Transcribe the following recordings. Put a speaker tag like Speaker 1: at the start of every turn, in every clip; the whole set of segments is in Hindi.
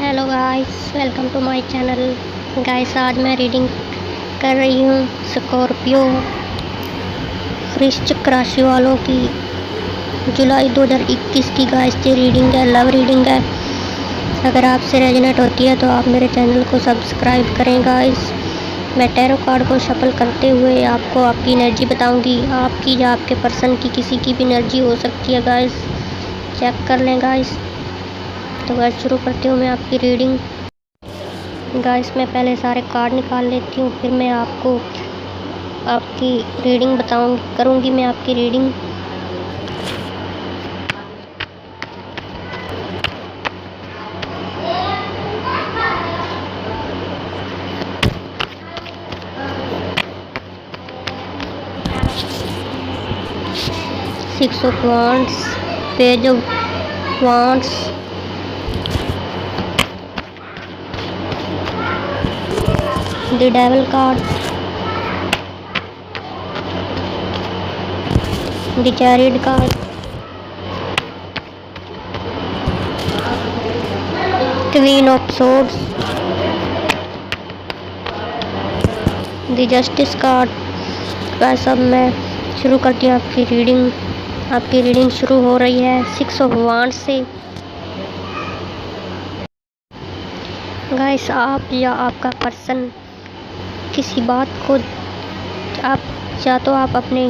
Speaker 1: Hello guys, welcome to my channel. Guys, आज मैं रीडिंग कर रही हूँ स्कॉर्पियो वृश्चिक राशि वालों की जुलाई 2021 की। गाइस, ये रीडिंग है, लव रीडिंग है। अगर आपसे रेजोनेट होती है तो आप मेरे चैनल को सब्सक्राइब करें। गाइस, मैं टैरो कार्ड को शफल करते हुए आपको आपकी एनर्जी बताऊंगी। आपकी या आपके पर्सन की किसी की भी एनर्जी हो सकती है। गाइस, चेक कर लें। गाइस, तो गाइस शुरू करती हूँ मैं आपकी रीडिंग। गाइस, मैं पहले सारे कार्ड निकाल लेती हूँ, फिर मैं आपको आपकी रीडिंग करूँगी मैं आपकी reading. Six of wands, page of wands, the devil card, the chariot card, queen of swords, the justice card. Guys, अब मैं शुरू करती हूँ आपकी रीडिंग। आपकी रीडिंग शुरू हो रही है सिक्स ऑफ वांड्स से। गाइस, आप या आपका पर्सन किसी बात को आप अपने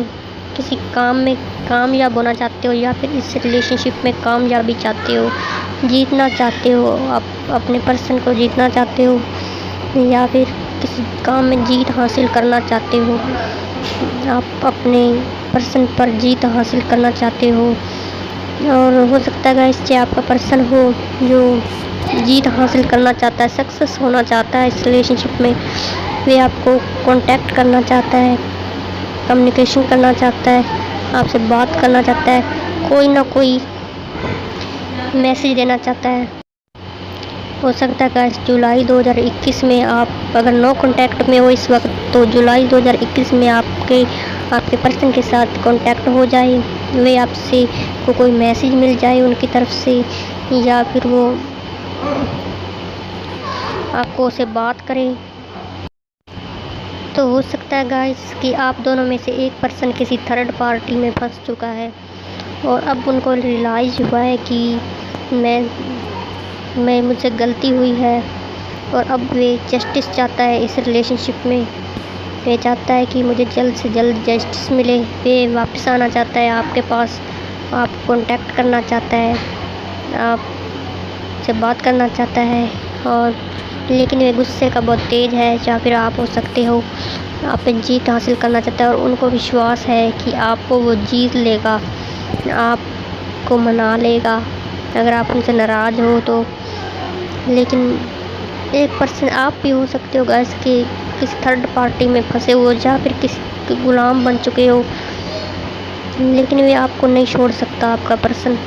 Speaker 1: किसी काम में कामयाब होना चाहते हो, या फिर इस रिलेशनशिप में कामयाबी चाहते हो, जीतना चाहते हो, आप अपने पर्सन को जीतना चाहते हो, या फिर किसी काम में जीत हासिल करना चाहते हो। आप अपने पर्सन पर जीत हासिल करना चाहते हो, और हो सकता है गाइस कि आपका पर्सन हो जो जीत हासिल करना चाहता है, सक्सेस होना चाहता है इस रिलेशनशिप में। वे आपको कांटेक्ट करना चाहता है, कम्युनिकेशन करना चाहता है, आपसे बात करना चाहता है, कोई ना कोई मैसेज देना चाहता है। हो सकता है गाइस जुलाई 2021 में आप अगर नो कांटेक्ट में हो इस वक्त, तो जुलाई 2021 में आपके पर्सन के साथ कांटेक्ट हो जाए। वे आपसे को कोई मैसेज मिल जाए उनकी तरफ से, या फिर वो आपको उससे बात करें। तो हो सकता है गाइस कि आप दोनों में से एक पर्सन किसी थर्ड पार्टी में फंस चुका है, और अब उनको रियलाइज़ हुआ है कि मुझसे गलती हुई है, और अब वे जस्टिस चाहता है इस रिलेशनशिप में। वे चाहता है कि मुझे जल्द से जल्द जस्टिस मिले। वे वापस आना चाहता है आपके पास, आप कांटेक्ट करना चाहता है, आपसे बात करना चाहता है, और लेकिन वे गुस्से का बहुत तेज़ है, या फिर आप हो सकते हो आप पे जीत हासिल करना चाहता है, और उनको विश्वास है कि आपको वो जीत लेगा, आपको मना लेगा अगर आप उनसे नाराज़ हो तो। लेकिन एक पर्सन आप भी हो सकते हो गाइस कि किसी थर्ड पार्टी में फंसे हो, या फिर किसी के गुलाम बन चुके हो, लेकिन वे आपको नहीं छोड़ सकता। आपका पर्सन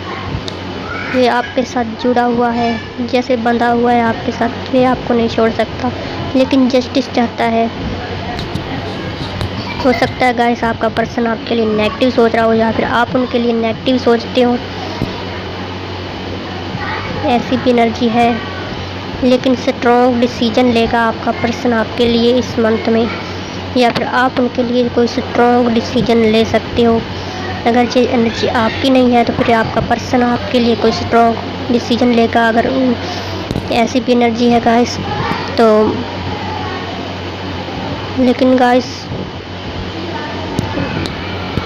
Speaker 1: वे आपके साथ जुड़ा हुआ है, जैसे बंधा हुआ है आपके साथ, वे आपको नहीं छोड़ सकता, लेकिन जस्टिस चाहता है। हो सकता है गाइस आपका पर्सन आपके लिए नेगेटिव सोच रहा हो, या फिर आप उनके लिए नेगेटिव सोचते हो, ऐसी भी एनर्जी है। लेकिन स्ट्रॉन्ग डिसीजन लेगा आपका पर्सन आपके लिए इस मंथ में, या फिर आप उनके लिए कोई स्ट्रॉन्ग डिसीजन ले सकते हो। अगर ये एनर्जी आपकी नहीं है तो फिर आपका पर्सन आपके लिए कोई स्ट्रॉन्ग डिसीजन लेगा। अगर ऐसी भी एनर्जी है गाइस तो। लेकिन गाइस,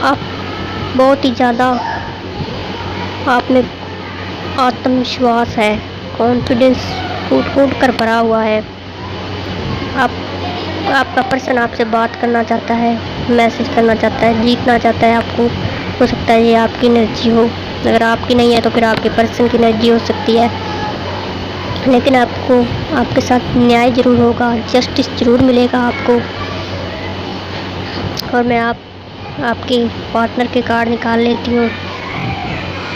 Speaker 1: आप बहुत ही ज़्यादा आप में आत्मविश्वास है, कॉन्फिडेंस फूट कर भरा हुआ है। आपका पर्सन आपसे बात करना चाहता है, मैसेज करना चाहता है, जीतना चाहता है आपको। हो सकता है ये आपकी एनर्जी हो, अगर आपकी नहीं है तो फिर आपके पर्सन की एनर्जी हो सकती है। लेकिन आपको आपके साथ न्याय ज़रूर होगा, जस्टिस ज़रूर मिलेगा आपको। और मैं आपके पार्टनर के कार्ड निकाल लेती हूँ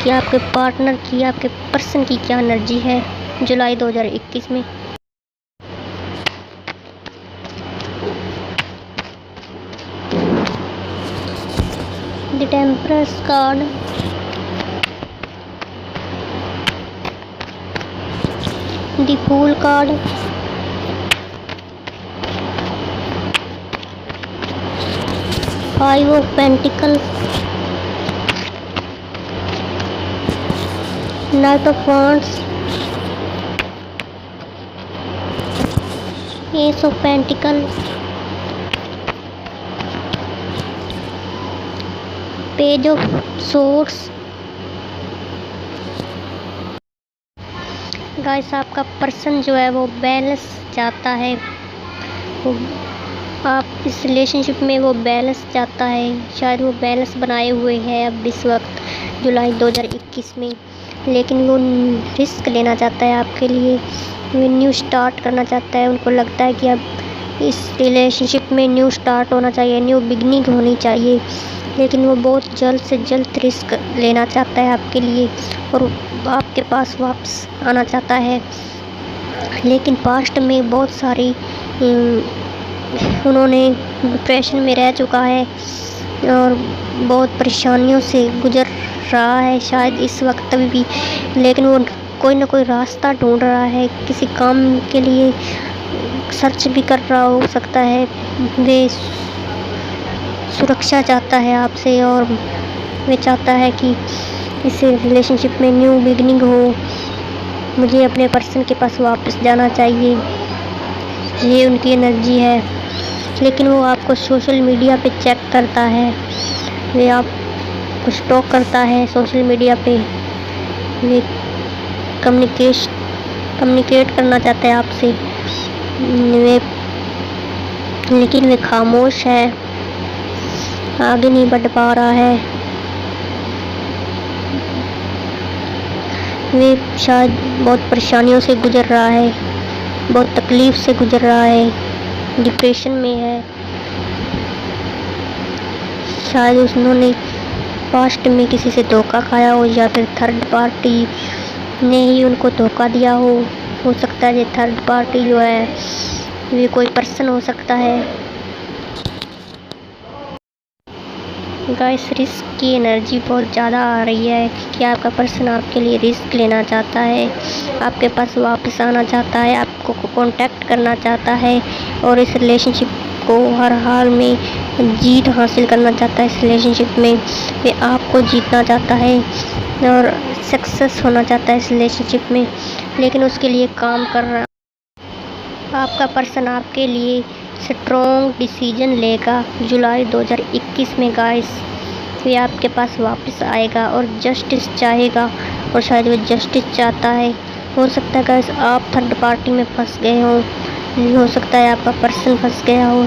Speaker 1: कि आपके पार्टनर की, आपके पर्सन की क्या एनर्जी है जुलाई 2021 में। The temperance card, the fool card, five of pentacles, knight of wands, ace of pentacle, page of swords. Guys आपका पर्सन जो है वो बैलेंस चाहता है, वो आप इस रिलेशनशिप में वो बैलेंस चाहता है। शायद वो बैलेंस बनाए हुए है अब इस वक्त जुलाई 2021 में, लेकिन वो रिस्क लेना चाहता है आपके लिए, वो न्यू स्टार्ट करना चाहता है। उनको लगता है कि अब इस रिलेशनशिप में न्यू स्टार्ट होना चाहिए, न्यू बिगनिंग होनी चाहिए, लेकिन वो बहुत जल्द से जल्द रिस्क लेना चाहता है आपके लिए और आपके पास वापस आना चाहता है। लेकिन पास्ट में बहुत सारी उन्होंने डिप्रेशन में रह चुका है और बहुत परेशानियों से गुजर रहा है शायद इस वक्त भी, लेकिन वो कोई ना कोई रास्ता ढूंढ रहा है, किसी काम के लिए सर्च भी कर रहा हो सकता है। वे सुरक्षा चाहता है आपसे और वे चाहता है कि इस रिलेशनशिप में न्यू बिगनिंग हो, मुझे अपने पर्सन के पास वापस जाना चाहिए, ये उनकी एनर्जी है। लेकिन वो आपको सोशल मीडिया पे चेक करता है, वे आपको स्टॉक करता है सोशल मीडिया पे, वे कम्युनिकेट करना चाहता है आपसे, लेकिन वे खामोश है, आगे नहीं बढ़ पा रहा है। वे शायद बहुत परेशानियों से गुजर रहा है, बहुत तकलीफ़ से गुजर रहा है, डिप्रेशन में है। शायद उन्होंने पास्ट में किसी से धोखा खाया हो या फिर थर्ड पार्टी ने ही उनको धोखा दिया हो सकता है। ये थर्ड पार्टी जो है ये कोई पर्सन हो सकता है। गाइस रिस्क की एनर्जी बहुत ज़्यादा आ रही है कि आपका पर्सन आपके लिए रिस्क लेना चाहता है, आपके पास वापस आना चाहता है, आपको कांटेक्ट करना चाहता है और इस रिलेशनशिप को हर हाल में जीत हासिल करना चाहता है। इस रिलेशनशिप में वे आपको जीतना चाहता है और सक्सेस होना चाहता है इस रिलेशनशिप में, लेकिन उसके लिए काम कर रहा है। आपका पर्सन आपके लिए स्ट्रॉन्ग डिसीजन लेगा जुलाई 2021 में। गाइस वे आपके पास वापस आएगा और जस्टिस चाहेगा, और शायद वो जस्टिस चाहता है। हो सकता है गाइस आप थर्ड पार्टी में फंस गए हो सकता है आपका पर्सन फंस गया हो,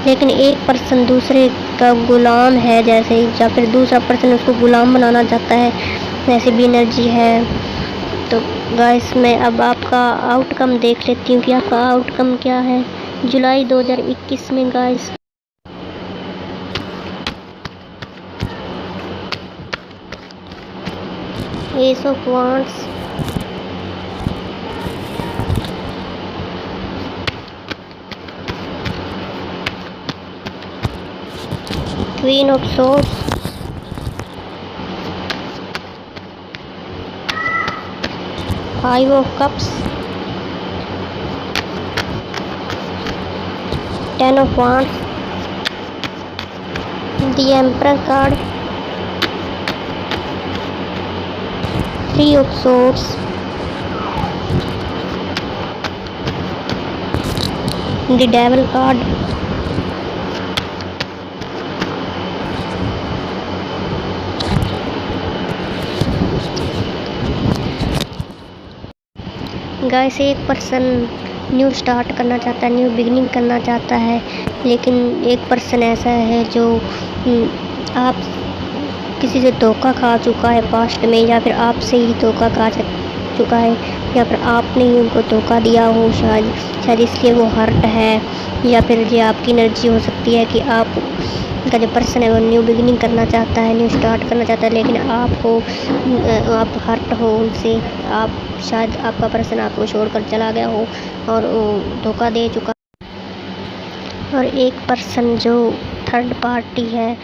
Speaker 1: लेकिन एक पर्सन दूसरे का गुलाम है जैसे, या फिर दूसरा पर्सन उसको गुलाम बनाना चाहता है, ऐसी भी एनर्जी है। तो गाइस मैं अब आपका आउटकम देख लेती हूँ कि आपका आउटकम क्या है जुलाई 2021 में। Guys S of wands, queen of swords, five of cups, ten of wands, the emperor card, three of swords, the devil card, guys एक पर्सन न्यू स्टार्ट करना चाहता है, न्यू बिगनिंग करना चाहता है, लेकिन एक पर्सन ऐसा है जो आप किसी से धोखा खा चुका है पास्ट में, या फिर आपसे ही धोखा खा चुका है, या फिर आपने ही उनको धोखा दिया हो शायद इसलिए वो हर्ट है, या फिर ये आपकी एनर्जी हो सकती है कि आप का जो पर्सन है वो न्यू बिगनिंग करना चाहता है, न्यू स्टार्ट करना चाहता है, लेकिन आप हर्ट हो उनसे, आप शायद आपका पर्सन आपको छोड़कर चला गया हो और धोखा दे चुका। और एक पर्सन जो थर्ड पार्टी है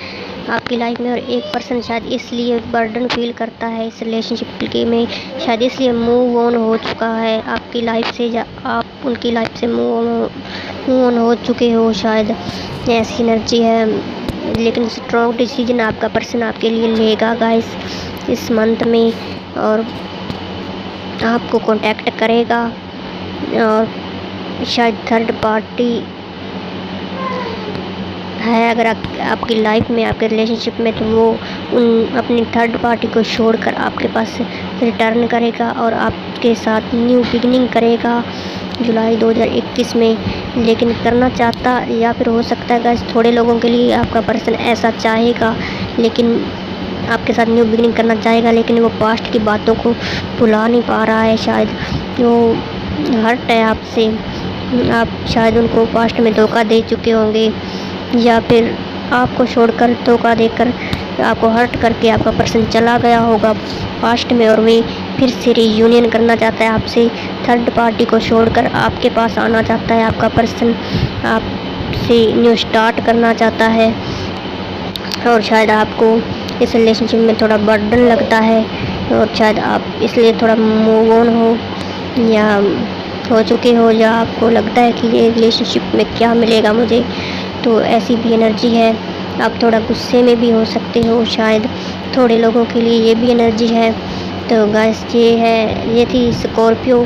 Speaker 1: आपकी लाइफ में, और एक पर्सन शायद इसलिए बर्डन फील करता है इस रिलेशनशिप के में, शायद इसलिए मूव ऑन हो चुका है आपकी लाइफ से, या आप उनकी लाइफ से मूव ऑन हो चुके हो शायद, ऐसी एनर्जी है। लेकिन स्ट्रॉन्ग डिसीजन आपका पर्सन आपके लिए लेगा गाइस इस मंथ में, और आपको कांटेक्ट करेगा। और शायद थर्ड पार्टी है अगर आपकी लाइफ में, आपके रिलेशनशिप में, तो वो अपनी थर्ड पार्टी को छोड़कर आपके पास रिटर्न करेगा और आपके साथ न्यू बिगिनिंग करेगा जुलाई 2021 में। लेकिन करना चाहता, या फिर हो सकता है गाइस थोड़े लोगों के लिए आपका पर्सन ऐसा चाहेगा, लेकिन आपके साथ न्यू बिगिनिंग करना चाहेगा, लेकिन वो पास्ट की बातों को भुला नहीं पा रहा है। शायद वो हर्ट है आपसे, आप शायद उनको पास्ट में धोखा दे चुके होंगे, या फिर आपको छोड़कर धोखा देकर आपको हर्ट करके आपका पर्सन चला गया होगा पास्ट में, और वे फिर से रीयूनियन करना चाहता है आपसे। थर्ड पार्टी को छोड़कर आपके पास आना चाहता है आपका पर्सन, आपसे न्यू स्टार्ट करना चाहता है। और शायद आपको इस रिलेशनशिप में थोड़ा बर्डन लगता है, और शायद आप इसलिए थोड़ा मूव ऑन हो या हो चुके हो, या आपको लगता है कि ये रिलेशनशिप में क्या मिलेगा मुझे, तो ऐसी भी एनर्जी है। आप थोड़ा गुस्से में भी हो सकते हो शायद, थोड़े लोगों के लिए ये भी एनर्जी है। तो गाइस ये थी स्कॉर्पियो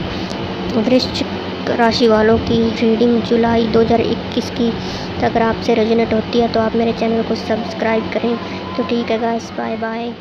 Speaker 1: वृश्चिक राशि वालों की रीडिंग जुलाई 2021 की। तो अगर आपसे रेजोनेट होती है तो आप मेरे चैनल को सब्सक्राइब करें। तो ठीक है गाइस, बाय बाय।